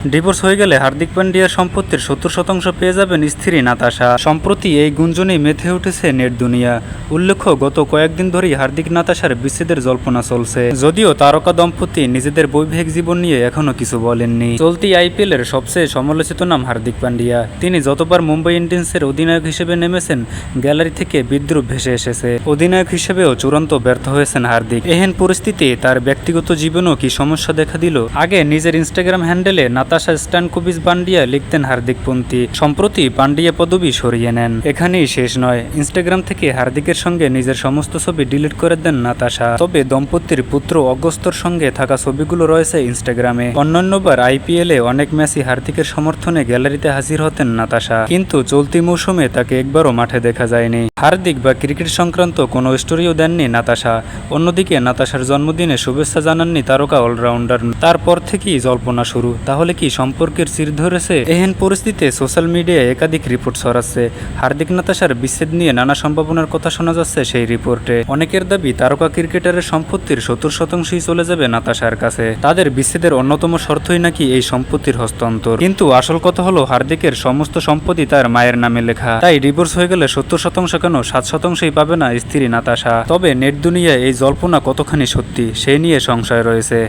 Divorce হয়ে গেলে হার্দিক পান্ডিয়ার সম্পত্তির 70% পেয়ে যাবেন স্ত্রী নাতাশা। সম্প্রতি এই গুঞ্জনেই মেতে উঠেছে নেট দুনিয়া। উল্লেখ্য, গত কয়েকদিন ধরেই হার্দিক নাতাশার বিচ্ছেদের জল্পনা চলছে। যদিও তারকা দম্পতি নিজেদের বৈবাহিক জীবন নিয়ে এখনো কিছু বলেননি। চলতি আইপিএল এর সবচেয়ে সমালোচিত নাম হার্দিক পান্ডিয়া। তিনি যতবার মুম্বাই ইন্ডিয়ান্সের অধিনায়ক হিসেবে নেমেছেন, গ্যালারি থেকে বিদ্রুপ ভেসে এসেছে। অধিনায়ক হিসেবেও চূড়ান্ত ব্যর্থ হয়েছেন হার্দিক। এহেন পরিস্থিতি তার ব্যক্তিগত জীবনেও কি সমস্যা দেখা দিল? আগে নিজের ইনস্টাগ্রাম হ্যান্ডেলে নাতাশা স্ট্যানকোভিচ পান্ডিয়া লিখতেন হার্দিকপন্থী। সম্প্রতি পান্ডিয়া পদবি সরিয়ে নেন। এখানেই শেষ নয়, ইনস্টাগ্রাম থেকে হার্দিকের সঙ্গে নিজের সমস্ত ছবি ডিলিট করে দেন নাতাশা। তবে দম্পতির পুত্র অগস্তর সঙ্গে থাকা ছবিগুলো রয়েছে ইনস্টাগ্রামে। অন্যান্যবার আইপিএলে অনেক ম্যাচই হার্দিকের সমর্থনে গ্যালারিতে হাজির হতেন নাতাশা, কিন্তু চলতি মৌসুমে তাকে একবারও মাঠে দেখা যায়নি। হার্দিক বা ক্রিকেট সংক্রান্ত কোনো স্টোরিও দেননি নাতাশা। অন্যদিকে নাতাশার জন্মদিনে শুভেচ্ছা জানাননি তারকা অলরাউন্ডার। তারপর থেকেই জল্পনা শুরু। তাহলে কি সম্পর্কের চির ধরেছে? এহেন পরিস্থিতিতে সোশ্যাল মিডিয়ায় একাধিক রিপোর্ট ছড়াচ্ছে। হার্দিক নাতাশার বিচ্ছেদ নিয়ে নানা সম্ভাবনার কথা শোনা যাচ্ছে সেই রিপোর্টে। অনেকের দাবি তারকা ক্রিকেটারের সম্পত্তির 70%ই চলে যাবে নাতাশার কাছে। তাদের বিচ্ছেদের অন্যতম শর্তই নাকি এই সম্পত্তির হস্তান্তর। কিন্তু আসল কথা হলো, হার্দিকের সমস্ত সম্পত্তি তার মায়ের নামে লেখা। তাই ডিভোর্স হয়ে গেলে 70% কেন 7%ই পাবে না স্ত্রী নাতাশা। তবে নেট দুনিয়ায় এই জল্পনা কতখানি সত্যি, সেই নিয়ে সংশয় রয়েছে।